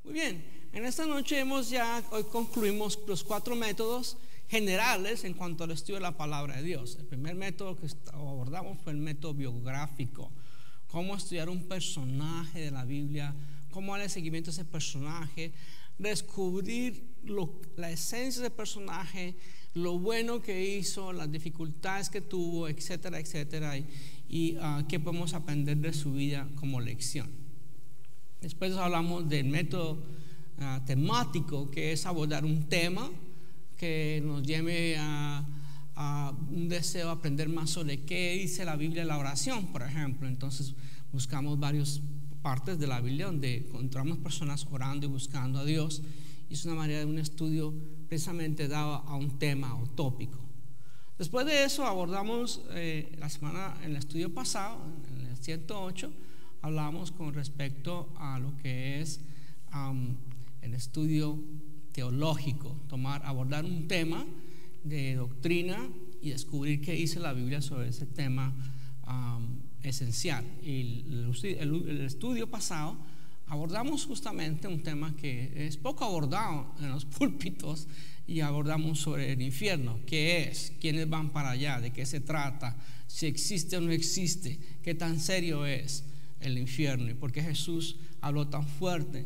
Muy bien, en esta noche hoy concluimos los 4 métodos generales en cuanto al estudio de la palabra de Dios. El primer método que abordamos fue el método biográfico, cómo estudiar un personaje de la Biblia, cómo darle seguimiento a ese personaje, descubrir la esencia del personaje, lo bueno que hizo, las dificultades que tuvo, etcétera, etcétera, y qué podemos aprender de su vida como lección. Después hablamos del método temático, que es abordar un tema que nos lleve a un deseo de aprender más sobre qué dice la Biblia en la oración, por ejemplo. Entonces buscamos varias partes de la Biblia donde encontramos personas orando y buscando a Dios, y es una manera de un estudio precisamente dado a un tema o tópico. Después de eso abordamos la semana, en el estudio pasado, en el 108, hablamos con respecto a lo que es el estudio teológico, abordar un tema de doctrina y descubrir qué dice la Biblia sobre ese tema esencial. Y el estudio pasado abordamos justamente un tema que es poco abordado en los púlpitos, y abordamos sobre el infierno. ¿Qué es? ¿Quiénes van para allá? ¿De qué se trata? ¿Si existe o no existe? ¿Qué tan serio es el infierno? ¿Y por qué Jesús habló tan fuerte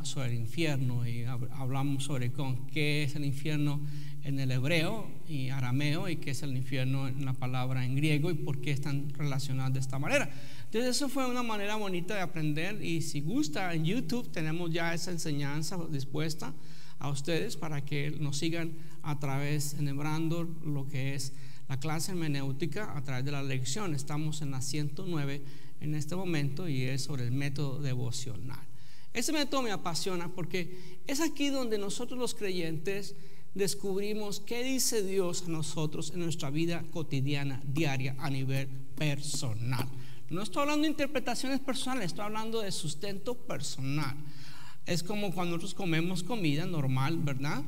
sobre el infierno? Y hablamos sobre qué es el infierno en el hebreo y arameo, y qué es el infierno en la palabra en griego, y por qué están relacionadas de esta manera. Entonces eso fue una manera bonita de aprender, y si gusta, en YouTube tenemos ya esa enseñanza dispuesta a ustedes para que nos sigan a través, enhebrando lo que es la clase hermenéutica a través de la lección. Estamos en la 109 en este momento, y es sobre el método devocional. Ese método me apasiona porque es aquí donde nosotros los creyentes descubrimos qué dice Dios a nosotros en nuestra vida cotidiana, diaria, a nivel personal. No estoy hablando de interpretaciones personales, estoy hablando de sustento personal. Es como cuando nosotros comemos comida normal, ¿verdad?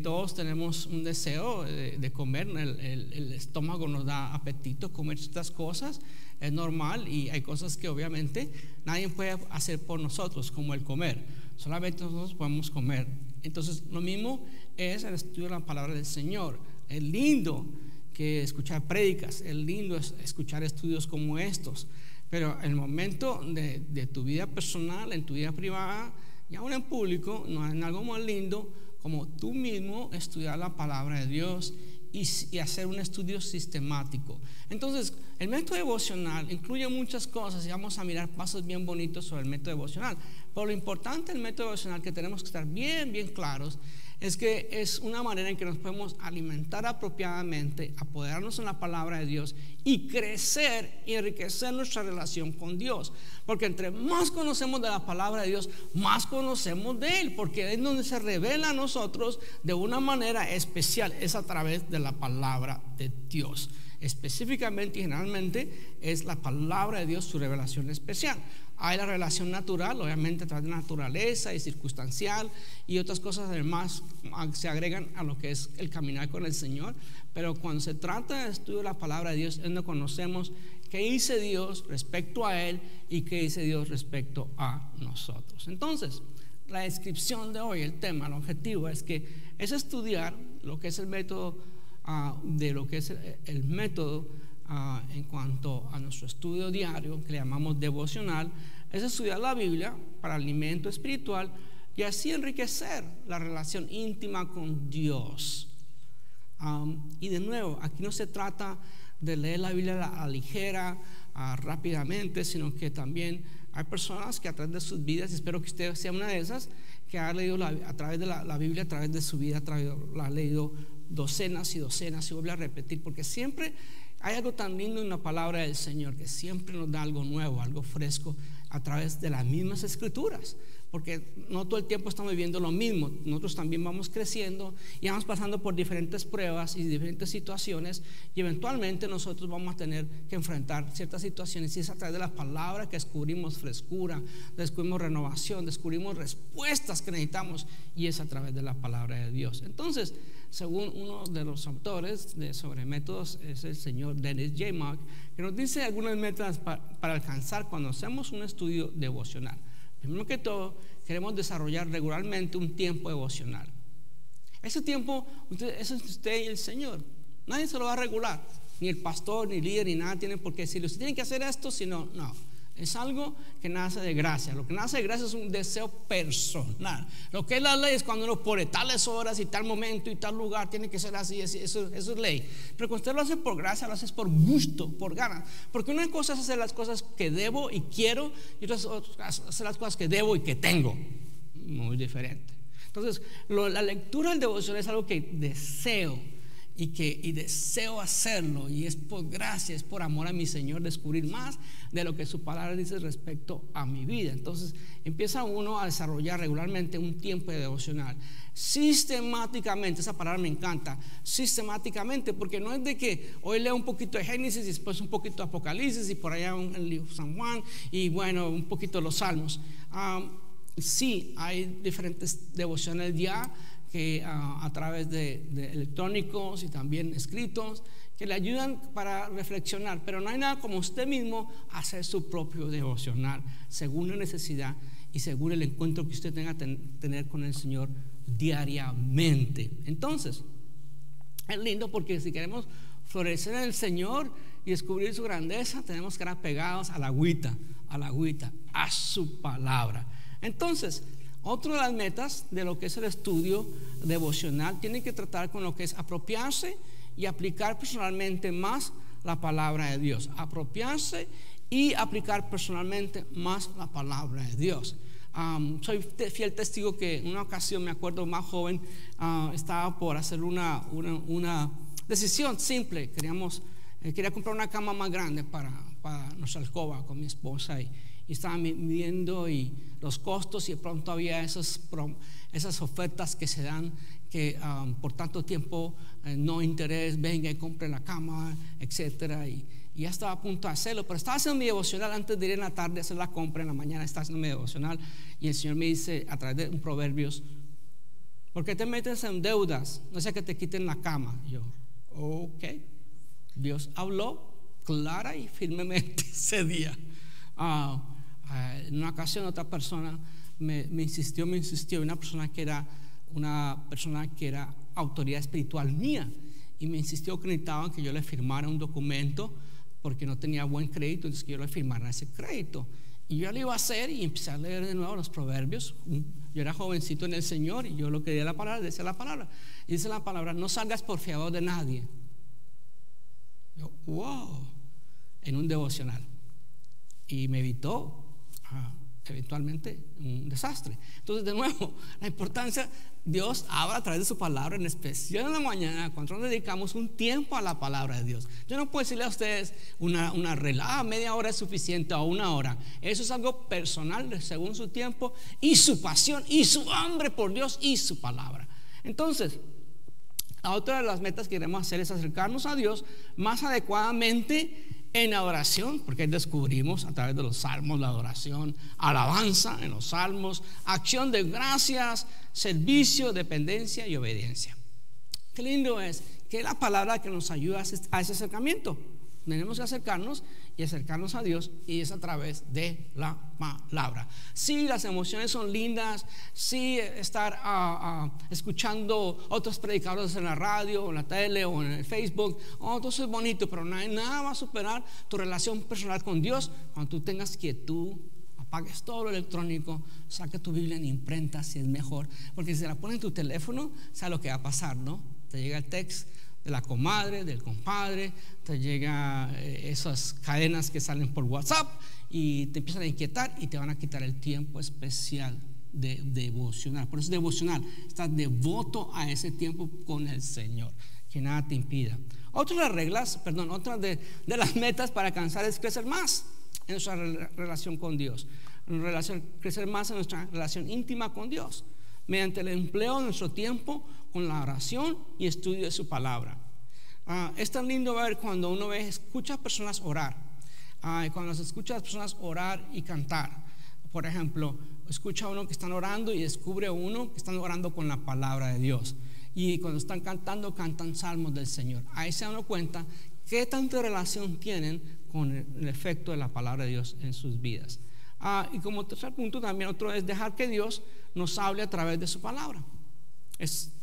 Todos tenemos un deseo de comer, el estómago nos da apetito comer estas cosas, es normal, y hay cosas que obviamente nadie puede hacer por nosotros, como el comer, solamente nosotros podemos comer. Entonces lo mismo es el estudio de la palabra del Señor. Es lindo que escuchar prédicas, es lindo escuchar estudios como estos, pero en el momento de tu vida personal, en tu vida privada y aún en público, no hay algo más lindo como tú mismo estudiar la palabra de Dios y hacer un estudio sistemático. Entonces el método devocional incluye muchas cosas, y vamos a mirar pasos bien bonitos sobre el método devocional. Pero lo importante del método devocional, que tenemos que estar bien claros, es que es una manera en que nos podemos alimentar apropiadamente, apoderarnos en la palabra de Dios y crecer y enriquecer nuestra relación con Dios. Porque entre más conocemos de la palabra de Dios, más conocemos de Él, porque es donde se revela a nosotros de una manera especial, es a través de la palabra de Dios. Específicamente y generalmente es la palabra de Dios su revelación especial. Hay la relación natural, obviamente a través de la naturaleza y circunstancial, y otras cosas además se agregan a lo que es el caminar con el Señor. Pero cuando se trata del estudio de la palabra de Dios, es donde conocemos qué dice Dios respecto a Él y qué dice Dios respecto a nosotros. Entonces, la descripción de hoy, el tema, el objetivo es estudiar lo que es el método el método en cuanto a nuestro estudio diario, que le llamamos devocional. Es estudiar la Biblia para alimento espiritual y así enriquecer la relación íntima con Dios. Y de nuevo, aquí no se trata de leer la Biblia a la ligera, rápidamente, sino que también hay personas que a través de sus vidas, y espero que usted sea una de esas, que ha leído a través de la Biblia, a través de su vida, la ha leído docenas y docenas, y vuelve a repetir, porque siempre hay algo tan lindo en la palabra del Señor, que siempre nos da algo nuevo, algo fresco a través de las mismas escrituras, porque no todo el tiempo estamos viviendo lo mismo. Nosotros también vamos creciendo y vamos pasando por diferentes pruebas y diferentes situaciones, y eventualmente nosotros vamos a tener que enfrentar ciertas situaciones, y es a través de la palabra que descubrimos frescura, descubrimos renovación, descubrimos respuestas que necesitamos, y es a través de la palabra de Dios. Entonces, según uno de los autores sobre métodos, es el señor Dennis J. Mark, que nos dice algunos métodos para alcanzar cuando hacemos un estudio devocional. Primero que todo, queremos desarrollar regularmente un tiempo devocional. Ese tiempo, eso es usted y el Señor. Nadie se lo va a regular. Ni el pastor, ni el líder, ni nada tienen por qué decirle: usted tiene que hacer esto, sino no. Es algo que nace de gracia. Lo que nace de gracia es un deseo personal. Lo que es la ley es cuando uno pone tales horas y tal momento y tal lugar, tiene que ser así, eso es ley. Pero cuando usted lo hace por gracia, lo hace por gusto, por ganas. Porque una cosa es hacer las cosas que debo y quiero, y otra es hacer las cosas que debo y que tengo. Muy diferente. Entonces, la lectura del devoción es algo que deseo. Y deseo hacerlo, y es por gracia, es por amor a mi Señor, descubrir más de lo que su palabra dice respecto a mi vida. Entonces empieza uno a desarrollar regularmente un tiempo de devocional sistemáticamente. Esa palabra me encanta, sistemáticamente, porque no es de que hoy leo un poquito de Génesis y después un poquito de Apocalipsis y por allá el libro de San Juan y bueno, un poquito de los Salmos. Sí, hay diferentes devociones ya que a través de electrónicos y también escritos que le ayudan para reflexionar, pero no hay nada como usted mismo hacer su propio devocional según la necesidad y según el encuentro que usted tenga tener con el Señor diariamente. Entonces es lindo, porque si queremos florecer en el Señor y descubrir su grandeza, tenemos que estar pegados a la agüita, a su palabra. Entonces, otra de las metas de lo que es el estudio devocional tiene que tratar con lo que es apropiarse y aplicar personalmente más la palabra de Dios. Apropiarse y aplicar personalmente más la palabra de Dios. Soy fiel testigo que en una ocasión, me acuerdo, más joven, estaba por hacer una decisión simple. Quería comprar una cama más grande para nuestra alcoba con mi esposa, y estaba midiendo y los costos, y de pronto había esas ofertas que se dan que por tanto tiempo no interés, venga y compre la cama, etcétera, y ya estaba a punto de hacerlo, pero estaba haciendo mi devocional antes de ir en la tarde a hacer la compra. En la mañana estaba haciendo mi devocional y el Señor me dice a través de un Proverbios: ¿por qué te metes en deudas? No sea que te quiten la cama. Y yo, ok. Dios habló clara y firmemente ese día. En una ocasión otra persona me insistió, una persona que era autoridad espiritual mía, y me insistió que necesitaban que yo le firmara un documento porque no tenía buen crédito, entonces que yo le firmara ese crédito. Y yo lo iba a hacer y empecé a leer de nuevo los Proverbios. Yo era jovencito en el Señor y yo lo que decía la palabra, y dice la palabra: no salgas por fiador de nadie. Yo, wow, en un devocional, y me evitó eventualmente un desastre. Entonces, de nuevo, la importancia, Dios habla a través de su palabra, en especial en la mañana, cuando nos dedicamos un tiempo a la palabra de Dios. Yo no puedo decirle a ustedes media hora es suficiente o una hora. Eso es algo personal según su tiempo y su pasión y su hambre por Dios y su palabra. Entonces, la otra de las metas que queremos hacer es acercarnos a Dios más adecuadamente en adoración, porque descubrimos a través de los salmos la adoración, alabanza en los salmos, acción de gracias, servicio, dependencia y obediencia. Qué lindo es que es la palabra que nos ayuda a ese acercamiento. Tenemos que acercarnos a Dios, y es a través de la palabra. Sí, las emociones son lindas, sí, estar escuchando otros predicadores en la radio o en la tele o en el Facebook, todo eso es bonito, pero nada va a superar tu relación personal con Dios cuando tú tengas quietud, apagues todo lo electrónico, saque tu Biblia en imprenta si es mejor, porque si se la pones en tu teléfono, sabes lo que va a pasar, ¿no? Te llega el texto de la comadre, del compadre, te llega esas cadenas que salen por WhatsApp y te empiezan a inquietar y te van a quitar el tiempo especial de devocional. Por eso es devocional, estás devoto a ese tiempo con el Señor, que nada te impida. Otra de las metas para alcanzar es crecer más en nuestra relación con Dios, crecer más en nuestra relación íntima con Dios, mediante el empleo de nuestro tiempo con la oración y estudio de su palabra. Es tan lindo ver cuando uno escucha a personas orar, cuando se escucha a las personas orar y cantar. Por ejemplo, escucha a uno que están orando y descubre a uno que están orando con la palabra de Dios, y cuando están cantando, cantan salmos del Señor. Ahí se dan cuenta qué tanta relación tienen con el efecto de la palabra de Dios en sus vidas. Y como tercer punto también otro es dejar que Dios nos hable a través de su palabra.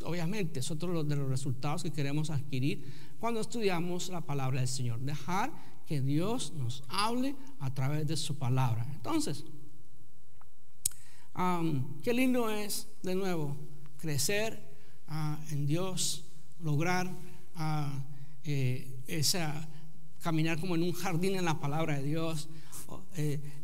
Obviamente es otro de los resultados que queremos adquirir cuando estudiamos la palabra del Señor. Dejar que Dios nos hable a través de su palabra. Entonces, qué lindo es de nuevo crecer en Dios, lograr caminar como en un jardín en la palabra de Dios,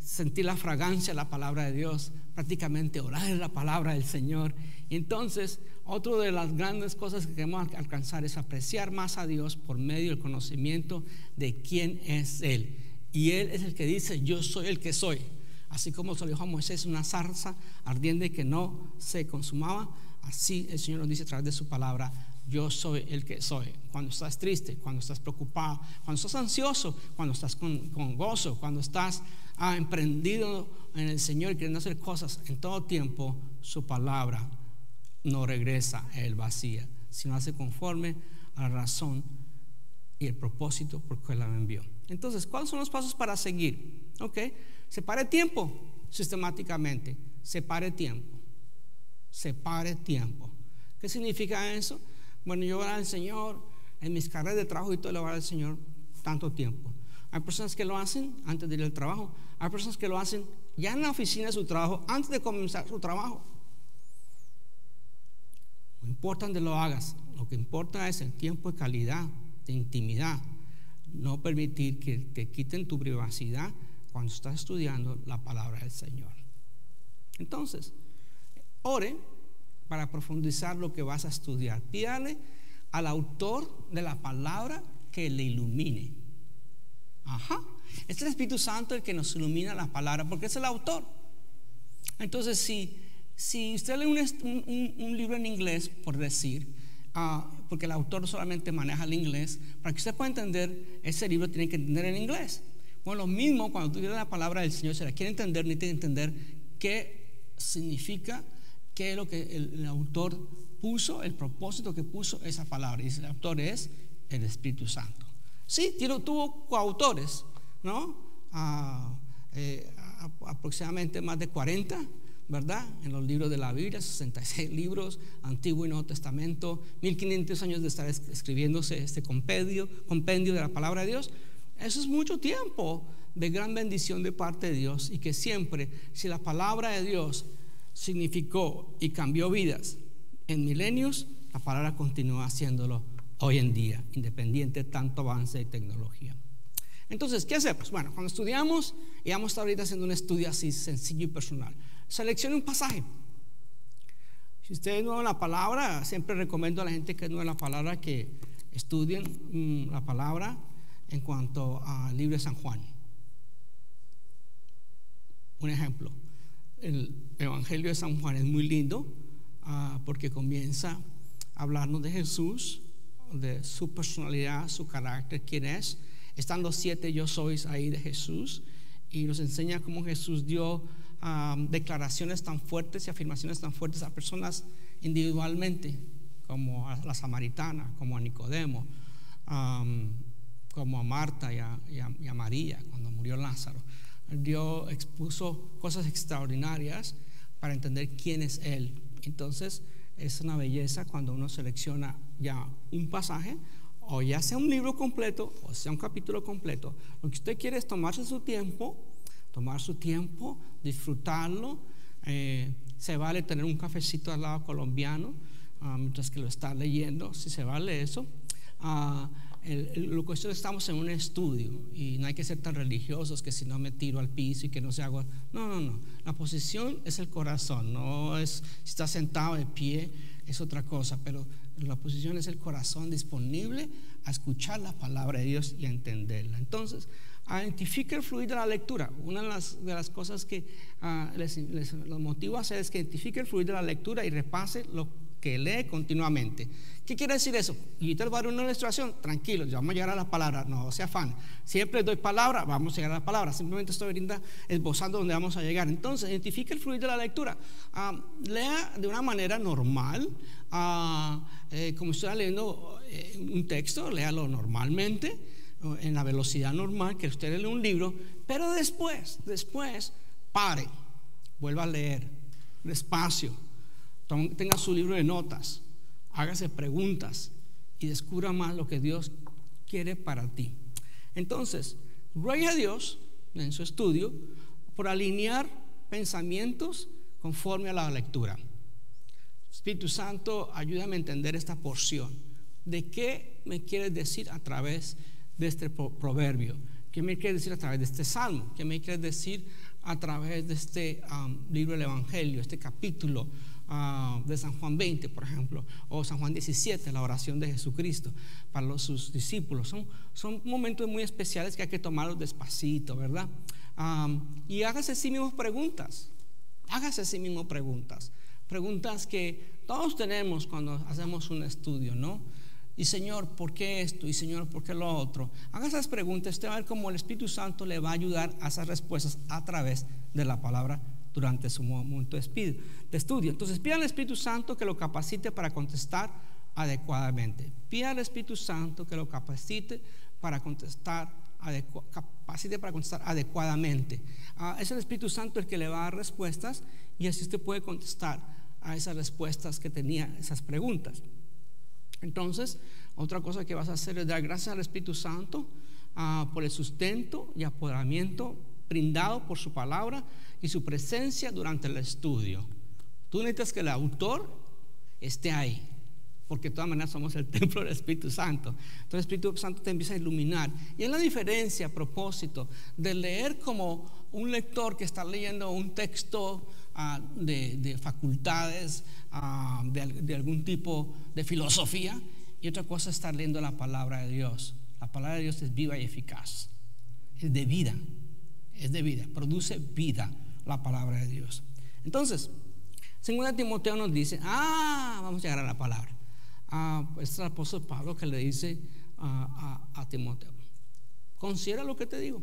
sentir la fragancia de la palabra de Dios, prácticamente orar en la palabra del Señor. Y entonces, otra de las grandes cosas que queremos alcanzar es apreciar más a Dios por medio del conocimiento de quién es Él. Y Él es el que dice: yo soy el que soy. Así como se lo dijo a Moisés, una zarza ardiente que no se consumaba, así el Señor nos dice a través de su palabra: yo soy el que soy. Cuando estás triste, cuando estás preocupado, cuando estás ansioso, cuando estás con gozo, cuando estás emprendido en el Señor y queriendo hacer cosas, en todo tiempo su palabra no regresa a él vacía, sino hace conforme a la razón y el propósito por que la envió. Entonces, ¿cuáles son los pasos para seguir? Separe tiempo sistemáticamente. Separe tiempo. ¿Qué significa eso? Bueno, yo voy al Señor en mis carreras de trabajo y todo, le voy al Señor tanto tiempo. Hay personas que lo hacen antes de ir al trabajo. Hay personas que lo hacen ya en la oficina de su trabajo, antes de comenzar su trabajo. No importa dónde lo hagas, lo que importa es el tiempo de calidad, de intimidad. No permitir que te quiten tu privacidad cuando estás estudiando la palabra del Señor. Entonces, ore para profundizar lo que vas a estudiar. Pídale al autor de la palabra que le ilumine. Es el Espíritu Santo el que nos ilumina la palabra, porque es el autor. Entonces, si usted lee un libro en inglés, por decir, porque el autor solamente maneja el inglés, para que usted pueda entender ese libro tiene que entender el inglés. Bueno, lo mismo cuando tú lees la palabra del Señor, si la quiere entender, necesita entender qué significa, qué es lo que el autor puso, el propósito que puso esa palabra. Y el autor es el Espíritu Santo. Sí, tuvo coautores, ¿no? Aproximadamente más de 40, ¿verdad? En los libros de la Biblia, 66 libros, Antiguo y Nuevo Testamento, 1500 años de estar escribiéndose este compendio de la palabra de Dios. Eso es mucho tiempo de gran bendición de parte de Dios, y que siempre, si la palabra de Dios significó y cambió vidas en milenios, la palabra continúa haciéndolo hoy en día, independiente de tanto avance de tecnología. Entonces, ¿qué hacemos? Bueno, cuando estudiamos, y vamos a estar ahorita haciendo un estudio así sencillo y personal, seleccione un pasaje. Si usted es nuevo en la palabra, siempre recomiendo a la gente que es nueva en la palabra que estudien la palabra en cuanto al libro de San Juan. Un ejemplo, el Evangelio de San Juan es muy lindo porque comienza a hablarnos de Jesús, de su personalidad, su carácter, quién es. Están los 7 yo sois ahí de Jesús, y nos enseña cómo Jesús dio declaraciones tan fuertes y afirmaciones tan fuertes a personas individualmente, como a la samaritana, como a Nicodemo, como a Marta y a María cuando murió Lázaro. Dios expuso cosas extraordinarias para entender quién es Él. Entonces es una belleza cuando uno selecciona ya un pasaje, o ya sea un libro completo o sea un capítulo completo. Lo que usted quiere es tomar su tiempo, disfrutarlo. Se vale tener un cafecito al lado colombiano mientras que lo está leyendo, si se vale eso. Lo que estamos en un estudio y no hay que ser tan religiosos que si no me tiro al piso y que no se haga. No. La posición es el corazón, no es si está sentado de pie, es otra cosa, pero la posición es el corazón disponible a escuchar la palabra de Dios y a entenderla. Entonces, identifique el fluir de la lectura. Una de las cosas que los motivo a hacer es que identifique el fluir de la lectura y repase lo que lee continuamente. ¿Qué quiere decir eso? Y te voy a dar una ilustración. Tranquilos, ya vamos a llegar a la palabra, no se afán. Siempre doy palabra, vamos a llegar a la palabra. Simplemente estoy ahorita esbozando dónde vamos a llegar. Entonces, identifique el fluir de la lectura. Lea de una manera normal, como si estuviera leyendo un texto, léalo normalmente, en la velocidad normal que usted lee un libro, pero después pare, vuelva a leer despacio, tenga su libro de notas, hágase preguntas y descubra más lo que Dios quiere para ti. Entonces, ruegue a Dios en su estudio por alinear pensamientos conforme a la lectura. Espíritu Santo, ayúdame a entender esta porción. ¿De qué me quieres decir a través de este proverbio? ¿Qué me quieres decir a través de este salmo? ¿Qué me quieres decir a través de este libro del Evangelio, este capítulo de San Juan 20, por ejemplo, o San Juan 17, la oración de Jesucristo para sus discípulos? Son momentos muy especiales que hay que tomarlos despacito, ¿verdad? Y hágase a sí mismo preguntas. Hágase a sí mismo preguntas. Preguntas que todos tenemos cuando hacemos un estudio, ¿no? Y Señor, ¿por qué esto? Y Señor, ¿por qué lo otro? Haga esas preguntas. Usted va a ver cómo el Espíritu Santo le va a ayudar a esas respuestas a través de la palabra durante su momento de estudio. Entonces pida al Espíritu Santo que lo capacite para contestar adecuadamente. Pida al Espíritu Santo que lo capacite para contestar adecuadamente. Es el Espíritu Santo el que le va a dar respuestas, y así usted puede contestar a esas respuestas que tenía esas preguntas. Entonces, otra cosa que vas a hacer es dar gracias al Espíritu Santo por el sustento y apoderamiento brindado por su palabra y su presencia durante el estudio. Tú necesitas que el autor esté ahí, porque de todas maneras somos el templo del Espíritu Santo. Entonces el Espíritu Santo te empieza a iluminar. Y es la diferencia, a propósito, de leer como un lector que está leyendo un texto de facultades, de algún tipo de filosofía, y otra cosa es estar leyendo la palabra de Dios. La palabra de Dios es viva y eficaz, es de vida, produce vida la palabra de Dios. Entonces, 2 Timoteo nos dice, vamos a llegar a la palabra. Es el apóstol Pablo que le dice a Timoteo: considera lo que te digo,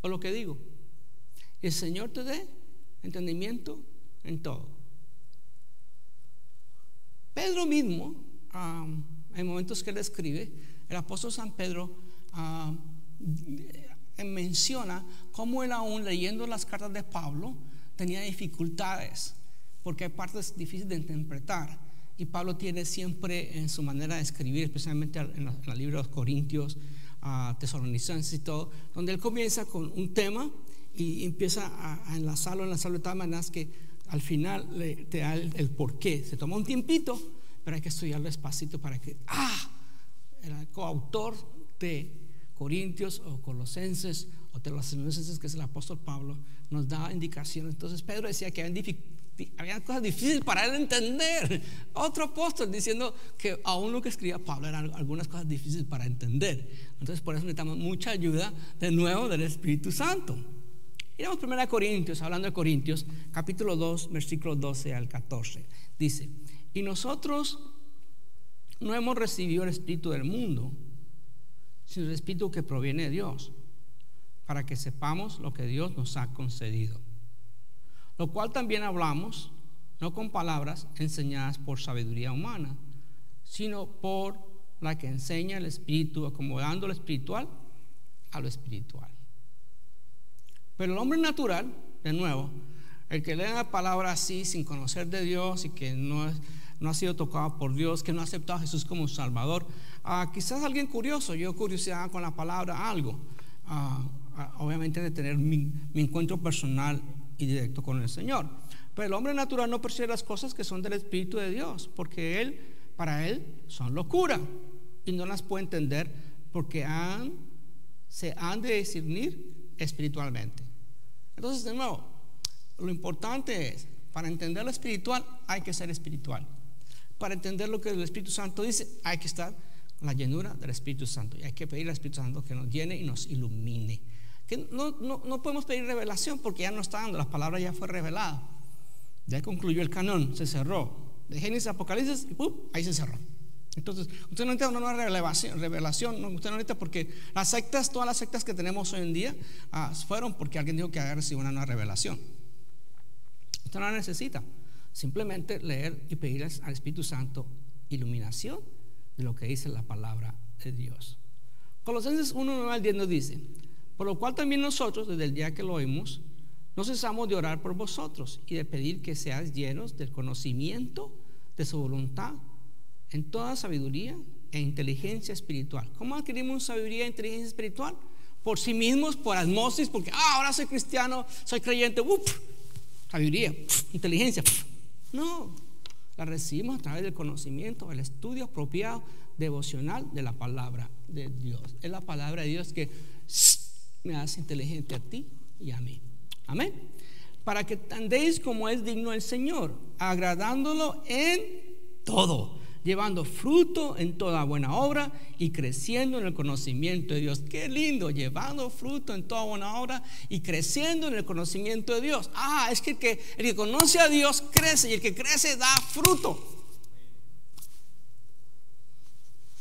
o lo que digo, y el Señor te dé entendimiento en todo. Pedro mismo, en momentos que él escribe, el apóstol San Pedro menciona cómo él, aún leyendo las cartas de Pablo, tenía dificultades, porque hay partes difíciles de interpretar. Y Pablo tiene siempre en su manera de escribir, especialmente en el libro de los Corintios, Tesalonicenses y todo, donde él comienza con un tema y empieza a enlazarlo de tal manera que al final te da el porqué. Se toma un tiempito, pero hay que estudiarlo despacito para que el coautor de Corintios o Colosenses o Tesalonicenses, que es el apóstol Pablo, nos da indicaciones. Entonces Pedro decía que había cosas difíciles para él entender. Otro apóstol diciendo que aún lo que escribía Pablo eran algunas cosas difíciles para entender. Entonces por eso necesitamos mucha ayuda de nuevo del Espíritu Santo. Iremos 1 Corintios, hablando de Corintios, capítulo 2, versículos 12 al 14. Dice: y nosotros no hemos recibido el espíritu del mundo, sino el espíritu que proviene de Dios, para que sepamos lo que Dios nos ha concedido. Lo cual también hablamos, no con palabras enseñadas por sabiduría humana, sino por la que enseña el Espíritu, acomodando lo espiritual a lo espiritual. Pero el hombre natural, de nuevo, el que lee la palabra así, sin conocer de Dios, y que no ha sido tocado por Dios, que no ha aceptado a Jesús como Salvador, quizás alguien curioso, yo curiosidad con la palabra, algo, obviamente de tener mi encuentro personal y directo con el Señor. Pero el hombre natural no percibe las cosas que son del Espíritu de Dios, porque para él son locura, y no las puede entender, porque se han de discernir espiritualmente. Entonces, de nuevo, lo importante es, para entender lo espiritual hay que ser espiritual. Para entender lo que el Espíritu Santo dice, hay que estar en la llenura del Espíritu Santo, y hay que pedir al Espíritu Santo que nos llene y nos ilumine. Que no podemos pedir revelación, porque ya no está dando, la palabra ya fue revelada, ya concluyó el canon, se cerró. De Génesis a Apocalipsis, ahí se cerró. Entonces usted no necesita una nueva revelación, no, usted no necesita, porque todas las sectas que tenemos hoy en día fueron porque alguien dijo que había recibido una nueva revelación. Usted no la necesita, simplemente leer y pedir al Espíritu Santo iluminación de lo que dice la palabra de Dios. Colosenses 1:9 al 10 nos dice: por lo cual también nosotros, desde el día que lo oímos, No cesamos de orar por vosotros y de pedir que seáis llenos del conocimiento de su voluntad en toda sabiduría e inteligencia espiritual. ¿Cómo adquirimos sabiduría e inteligencia espiritual? Por sí mismos, por osmosis, porque ahora soy cristiano, soy creyente, sabiduría, inteligencia. No, la recibimos a través del conocimiento, el estudio apropiado, devocional de la palabra de Dios. Es la palabra de Dios que me hace inteligente a ti y a mí. Amén. Para que andéis como es digno el Señor, agradándolo en todo, llevando fruto en toda buena obra y creciendo en el conocimiento de Dios. Qué lindo, llevando fruto en toda buena obra y creciendo en el conocimiento de Dios. Es que el que conoce a Dios crece, y el que crece da fruto.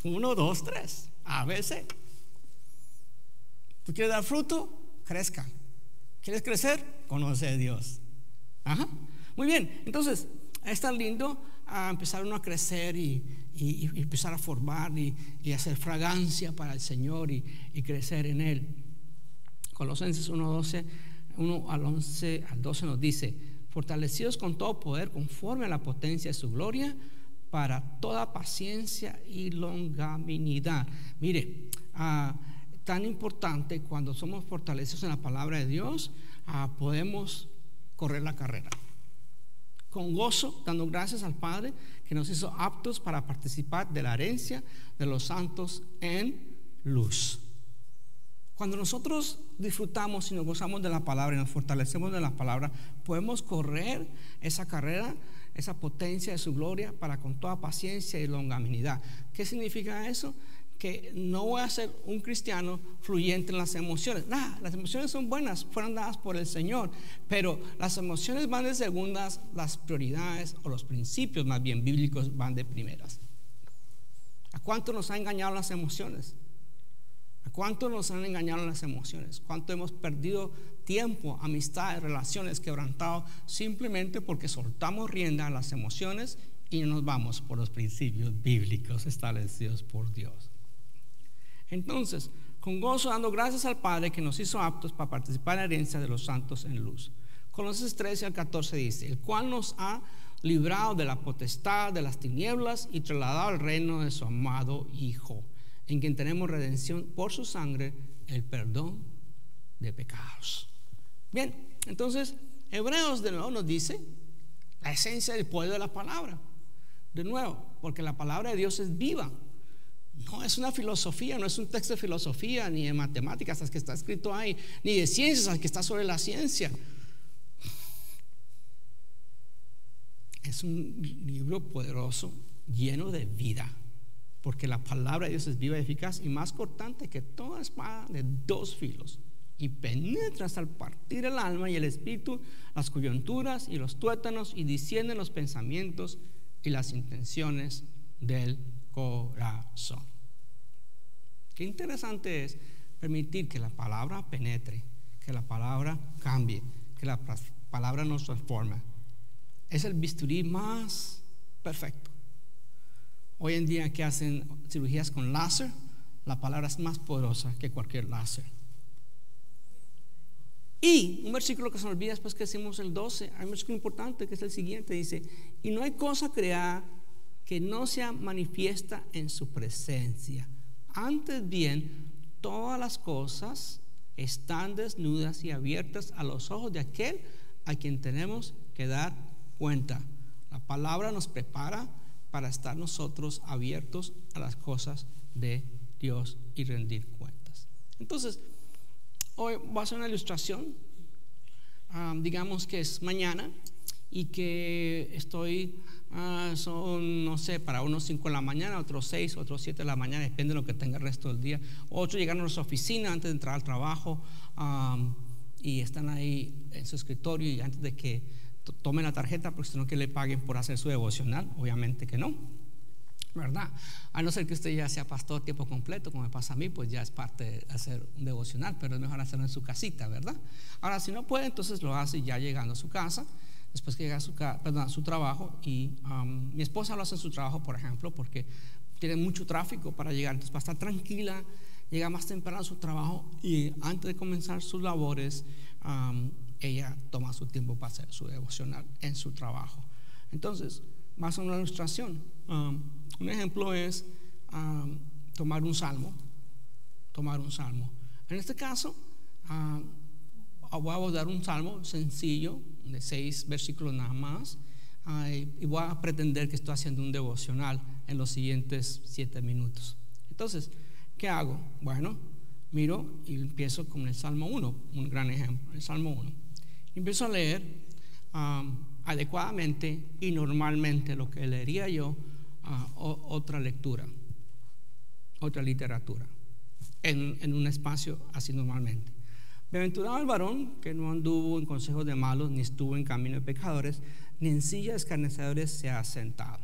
1, 2, 3, ABC. ¿Tú quieres dar fruto? Crezca. ¿Quieres crecer? Conoce a Dios. Muy bien, entonces es tan lindo empezar uno a crecer y empezar a formar y hacer fragancia para el Señor y crecer en Él. Colosenses 1 al 11 al 12 nos dice: fortalecidos con todo poder conforme a la potencia de su gloria, para toda paciencia y longanimidad. Mire, tan importante cuando somos fortalecidos en la palabra de Dios, podemos correr la carrera con gozo, dando gracias al Padre que nos hizo aptos para participar de la herencia de los santos en luz. Cuando nosotros disfrutamos y nos gozamos de la palabra y nos fortalecemos de la palabra, podemos correr esa carrera, esa potencia de su gloria, para con toda paciencia y longanimidad. ¿Qué significa eso? Que no voy a ser un cristiano fluyente en las emociones. Las emociones son buenas, fueron dadas por el Señor, pero las emociones van de segundas, las prioridades o los principios más bien bíblicos van de primeras. ¿A cuánto nos han engañado las emociones? ¿A cuánto nos han engañado las emociones? ¿Cuánto hemos perdido tiempo, amistades, relaciones, quebrantado simplemente porque soltamos rienda a las emociones y nos vamos por los principios bíblicos establecidos por Dios? Entonces, con gozo dando gracias al Padre que nos hizo aptos para participar en la herencia de los santos en luz. Colosenses 13 al 14 dice: el cual nos ha librado de la potestad de las tinieblas y trasladado al reino de su amado Hijo, en quien tenemos redención por su sangre, el perdón de pecados. Bien, entonces Hebreos de nuevo nos dice la esencia del poder de la palabra. De nuevo, porque la palabra de Dios es viva. No es una filosofía, no es un texto de filosofía ni de matemáticas hasta que está escrito ahí, ni de ciencias hasta que está sobre la ciencia. Es un libro poderoso, lleno de vida, porque la palabra de Dios es viva y eficaz y más cortante que toda espada de 2 filos, y penetra hasta el partir el alma y el espíritu, las coyunturas y los tuétanos, y discierne los pensamientos y las intenciones del corazón. Qué interesante es permitir que la palabra penetre, que la palabra cambie, que la palabra nos transforme. Es el bisturí más perfecto. Hoy en día que hacen cirugías con láser, la palabra es más poderosa que cualquier láser. Y un versículo que se nos olvida después que decimos el 12, hay un versículo importante que es el siguiente, dice: y no hay cosa creada que no sea manifiesta en su presencia. Antes bien, todas las cosas están desnudas y abiertas a los ojos de aquel a quien tenemos que dar cuenta. La palabra nos prepara para estar nosotros abiertos a las cosas de Dios y rendir cuentas. Entonces, hoy voy a hacer una ilustración. Digamos que es mañana y que estoy, son, no sé, para unos 5 de la mañana, otros 6, otros 7 de la mañana, depende de lo que tenga el resto del día. Otros llegaron a nuestra oficina antes de entrar al trabajo y están ahí en su escritorio, y antes de que tomen la tarjeta, porque si no, que le paguen por hacer su devocional, obviamente que no, ¿verdad? A no ser que usted ya sea pastor tiempo completo, como me pasa a mí, pues ya es parte de hacer un devocional, pero es mejor hacerlo en su casita, ¿verdad? Ahora, si no puede, entonces lo hace ya llegando a su casa, después que llega a su trabajo. Y mi esposa lo hace en su trabajo, por ejemplo, porque tiene mucho tráfico para llegar, entonces para estar tranquila, llega más temprano a su trabajo y antes de comenzar sus labores, ella toma su tiempo para hacer su devocional en su trabajo. Entonces, va a ser una ilustración. Un ejemplo es tomar un salmo. En este caso, voy a dar un salmo sencillo de 6 versículos nada más, y voy a pretender que estoy haciendo un devocional en los siguientes 7 minutos. Entonces, ¿qué hago? Bueno, miro y empiezo con el Salmo 1, un gran ejemplo, el Salmo 1. Empiezo a leer adecuadamente y normalmente lo que leería yo otra lectura, otra literatura, en un espacio así normalmente. Bienaventurado el varón que no anduvo en consejos de malos, ni estuvo en camino de pecadores, ni en silla de escarnecedores se ha sentado.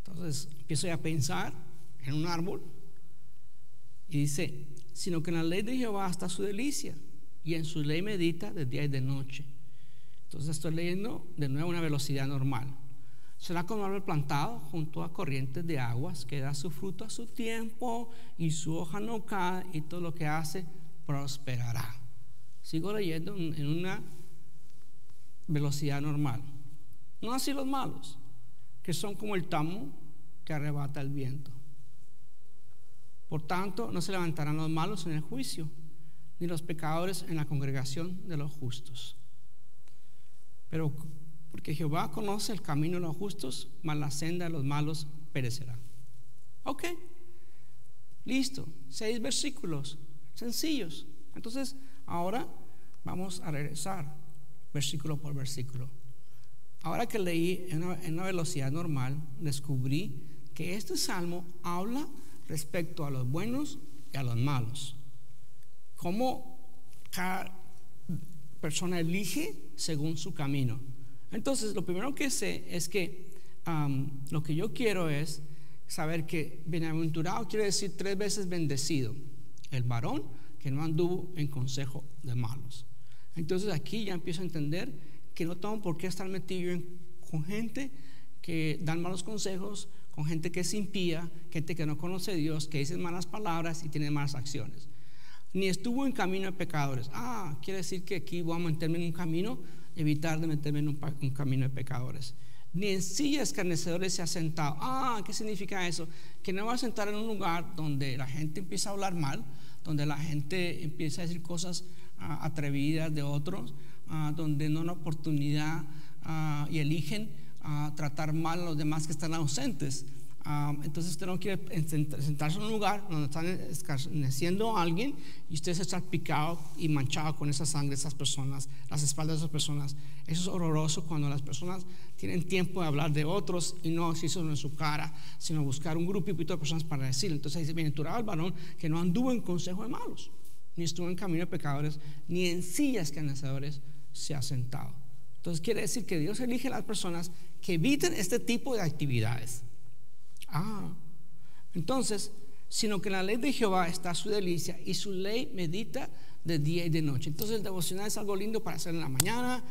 Entonces empiezo a pensar en un árbol y dice: sino que en la ley de Jehová está su delicia, y en su ley medita de día y de noche. Entonces estoy leyendo de nuevo a una velocidad normal. Será como árbol plantado junto a corrientes de aguas, que da su fruto a su tiempo y su hoja no cae, y todo lo que hace prosperará. Sigo leyendo en una velocidad normal. No así los malos, que son como el tamo que arrebata el viento. Por tanto, no se levantarán los malos en el juicio, ni los pecadores en la congregación de los justos. Pero porque Jehová conoce el camino de los justos, mas la senda de los malos perecerá. Ok, listo, 6 versículos sencillos. Entonces ahora vamos a regresar versículo por versículo. Ahora que leí en una velocidad normal, descubrí que este salmo habla respecto a los buenos y a los malos, cómo cada persona elige según su camino. Entonces lo primero que sé es que lo que yo quiero es saber que bienaventurado quiere decir 3 veces bendecido, el varón que no anduvo en consejo de malos. Entonces aquí ya empiezo a entender que no tengo por qué estar metido con gente que dan malos consejos, con gente que es impía, gente que no conoce a Dios, que dice malas palabras y tiene malas acciones. Ni estuvo en camino de pecadores. Quiere decir que aquí voy a meterme en un camino, evitar de meterme en un camino de pecadores. Ni en silla de escarnecedores se ha sentado. ¿Qué significa eso? Que no va a sentar en un lugar donde la gente empieza a hablar mal, donde la gente empieza a decir cosas atrevidas de otros, donde no hay una oportunidad y eligen tratar mal a los demás que están ausentes. Entonces usted no quiere sentarse en un lugar donde están escarneciendo a alguien y usted se está picado y manchado con esa sangre de esas personas, las espaldas de esas personas. Eso es horroroso cuando las personas tienen tiempo de hablar de otros y no así solo en su cara, sino buscar un grupito de personas para decirlo. Entonces dice: bienaventurado el varón que no anduvo en consejo de malos, ni estuvo en camino de pecadores, ni en sillas escarnecedores se ha sentado. Entonces quiere decir que Dios elige a las personas que eviten este tipo de actividades. Entonces, sino que en la ley de Jehová está su delicia, y su ley medita de día y de noche. Entonces el devocional es algo lindo para hacer en la mañana,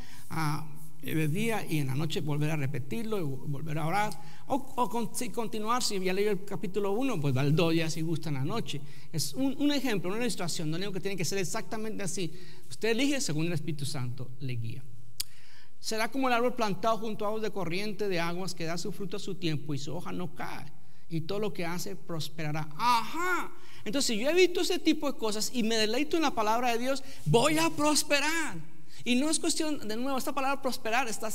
de día, y en la noche volver a repetirlo y volver a orar, o continuar. Si ya leí el capítulo 1, pues va al 2 ya si gusta en la noche. Es un ejemplo, una ilustración. No digo que tiene que ser exactamente así. Usted elige según el Espíritu Santo le guía. Será como el árbol plantado junto a aguas de corriente de aguas, que da su fruto a su tiempo y su hoja no cae, y todo lo que hace prosperará. Entonces, si yo evito ese tipo de cosas y me deleito en la palabra de Dios, voy a prosperar. Y no es cuestión, de nuevo, esta palabra prosperar está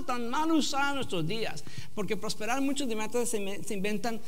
tan mal usada en nuestros días, porque prosperar, muchos de nosotros se inventan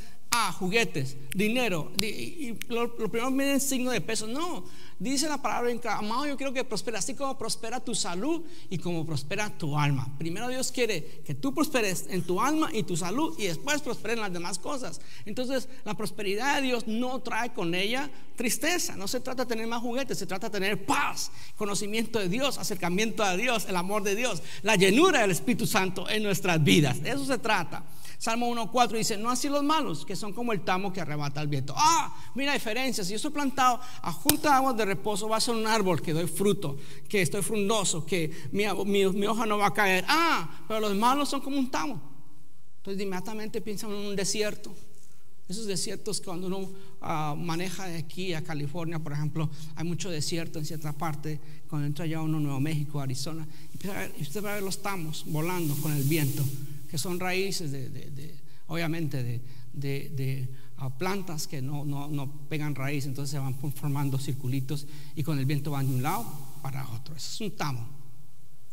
juguetes, dinero, y lo primero viene el signo de peso. No, dice la palabra: amado, yo quiero que prospere así como prospera tu salud y como prospera tu alma. Primero Dios quiere que tú prosperes en tu alma y tu salud, y después prosperen las demás cosas. Entonces la prosperidad de Dios no trae con ella tristeza. No se trata de tener más juguetes, se trata de tener paz, conocimiento de Dios, acercamiento a Dios, el amor de Dios, la llenura del Espíritu Santo en nuestras vidas. De eso se trata. Salmo 1:4 dice: no así los malos, que son como el tamo que arrebata el viento. Mira la diferencia. Si yo estoy plantado a junta de aguas de reposo, va a ser un árbol que doy fruto, que estoy frondoso, que mi hoja no va a caer. Pero los malos son como un tamo. Entonces inmediatamente piensan en un desierto, Esos desiertos, cuando uno maneja de aquí a California, por ejemplo, hay mucho desierto en cierta parte. Cuando entra ya uno a Nuevo México, Arizona, y usted va a ver los tamos volando con el viento, que son raíces obviamente de plantas que no pegan raíz, entonces se van formando circulitos y con el viento van de un lado para otro. Eso es un tamo,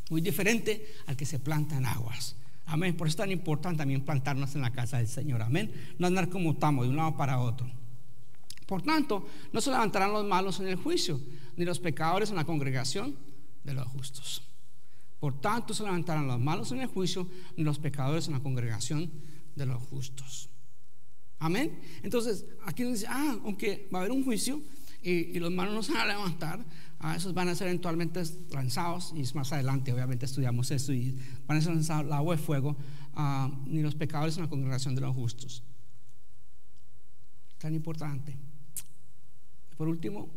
muy diferente al que se planta en aguas. Amén. Por eso es tan importante también plantarnos en la casa del Señor. Amén. No andar como tamo de un lado para otro. Por tanto, no se levantarán los malos en el juicio, ni los pecadores en la congregación de los justos. Por tanto, se levantarán los malos en el juicio, ni los pecadores en la congregación de los justos. Amén. Entonces, aquí nos dice, aunque va a haber un juicio y los malos no se van a levantar, esos van a ser eventualmente lanzados, y más adelante obviamente estudiamos eso, y van a ser lanzados al agua de fuego, ni los pecadores en la congregación de los justos. Tan importante. Por último,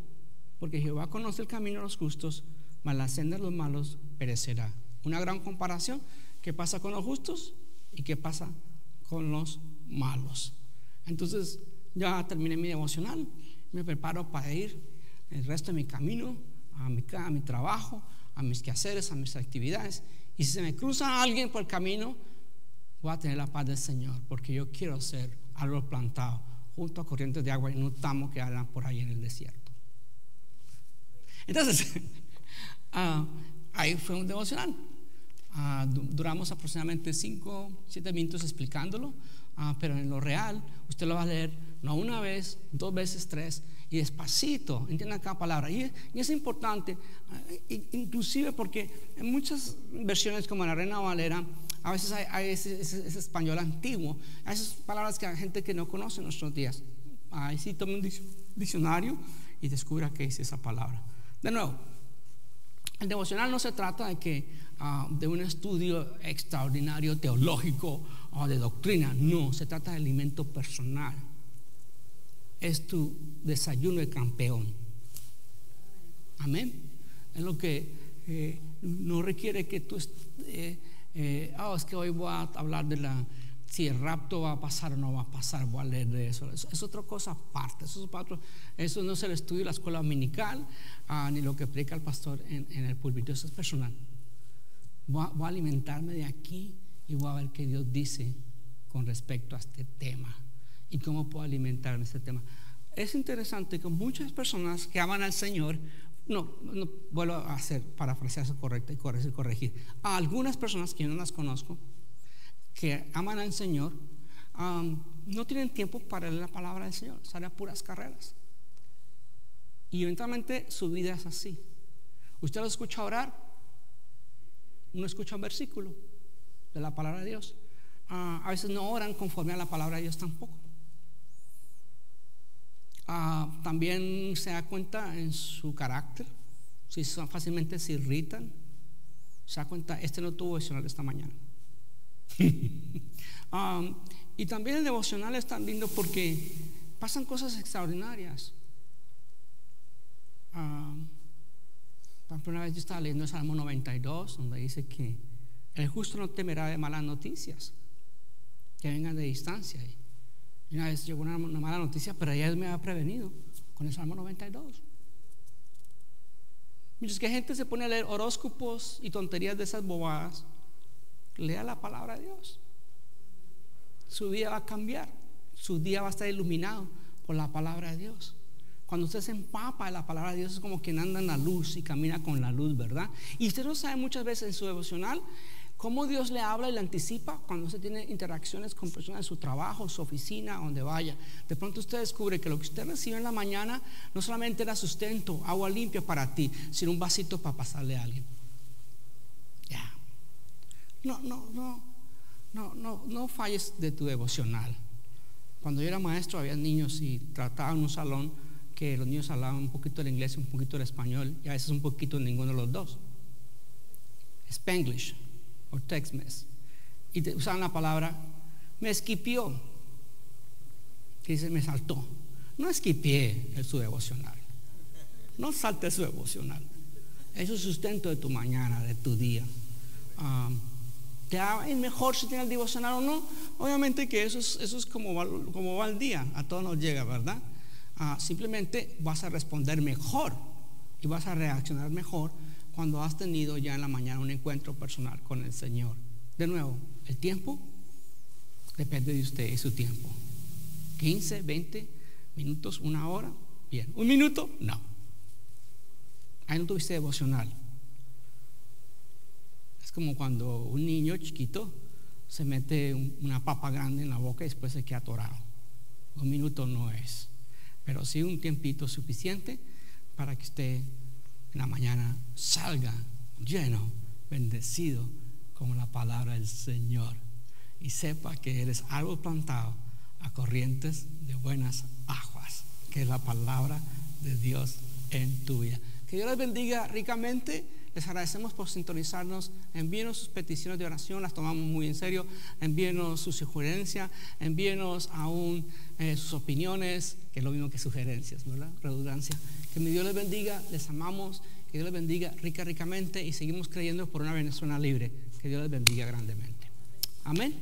porque Jehová conoce el camino de los justos, mas la senda de los malos perecerá. Una gran comparación. ¿Qué pasa con los justos y qué pasa con los malos? Entonces ya terminé mi devocional, me preparo para ir el resto de mi camino a mi trabajo, a mis quehaceres, a mis actividades, y si se me cruza alguien por el camino, voy a tener la paz del Señor, porque yo quiero ser árbol plantado junto a corrientes de agua y no un tamo que andan por ahí en el desierto. Entonces ahí fue un devocional. Duramos aproximadamente 5-7 minutos explicándolo, pero en lo real usted lo va a leer no una vez, 2 veces, 3, y despacito, entiendan cada palabra. Y es importante, inclusive porque en muchas versiones como la Reina Valera, a veces hay ese español antiguo, hay esas palabras que hay gente que no conoce en nuestros días. Ahí sí tome un diccionario y descubra qué dice esa palabra. De nuevo, el devocional no se trata de un estudio extraordinario teológico o de doctrina. No, se trata de alimento personal. Es tu desayuno de campeón. Amén. Es lo que no requiere que tú es que hoy voy a hablar de si el rapto va a pasar o no va a pasar, voy a leer de eso. Es otra cosa aparte. Eso no es el estudio de la escuela dominical, ni lo que predica el pastor en el púlpito. Eso es personal. Voy a alimentarme de aquí y voy a ver qué Dios dice con respecto a este tema y cómo puedo alimentarme de este tema. Es interesante que muchas personas que aman al Señor, no vuelvo a hacer parafrasearse correcta y corregir. A algunas personas que yo no las conozco, que aman al Señor, no tienen tiempo para leer la palabra del Señor, salen a puras carreras. Y eventualmente su vida es así. Usted los escucha orar, uno escucha un versículo de la palabra de Dios. A veces no oran conforme a la palabra de Dios tampoco. También se da cuenta en su carácter, si fácilmente se irritan, se da cuenta, no tuvo devocional esta mañana. Y también el devocional es tan lindo porque pasan cosas extraordinarias. Por primera vez yo estaba leyendo el Salmo 92, donde dice que el justo no temerá de malas noticias que vengan de distancia. Y una vez llegó una mala noticia, pero ella me había prevenido con el Salmo 92. Mientras que gente se pone a leer horóscopos y tonterías de esas bobadas, lea la palabra de Dios. Su vida va a cambiar, su día va a estar iluminado por la palabra de Dios. Cuando usted se empapa de la palabra de Dios, es como quien anda en la luz y camina con la luz, ¿verdad? Y usted no sabe muchas veces en su devocional cómo Dios le habla y le anticipa cuando usted tiene interacciones con personas en su trabajo, su oficina, donde vaya. De pronto usted descubre que lo que usted recibe en la mañana no solamente era sustento, agua limpia para ti, sino un vasito para pasarle a alguien. Ya. No falles de tu devocional. Cuando yo era maestro había niños y trataba en un salón que los niños hablaban un poquito el inglés y un poquito el español, y a veces un poquito ninguno de los dos. Spanglish o Tex-Mex, y usaban la palabra me esquipió, que dice me saltó. No esquipié su devocional, no salte su devocional. Eso es sustento de tu mañana, de tu día. ¿Te va a ir mejor si tienes el devocional o no? Obviamente que eso es como va el día, a todos nos llega, ¿verdad? Simplemente vas a responder mejor y vas a reaccionar mejor cuando has tenido ya en la mañana un encuentro personal con el Señor. De nuevo, el tiempo depende de usted y su tiempo. 15, 20 minutos, 1 hora, bien. 1 minuto, no. Ahí no tuviste devocional. Es como cuando un niño chiquito se mete una papa grande en la boca y después se queda atorado. 1 minuto no es, pero sí un tiempito suficiente para que usted en la mañana salga lleno, bendecido con la palabra del Señor y sepa que eres árbol plantado a corrientes de buenas aguas, que es la palabra de Dios en tu vida. Que Dios les bendiga ricamente. Les agradecemos por sintonizarnos. Envíenos sus peticiones de oración, las tomamos muy en serio. Envíenos sus sugerencias, envíenos aún sus opiniones, que es lo mismo que sugerencias, ¿verdad? Redundancia. Que mi Dios les bendiga, les amamos, que Dios les bendiga ricamente y seguimos creyendo por una Venezuela libre. Que Dios les bendiga grandemente. Amén.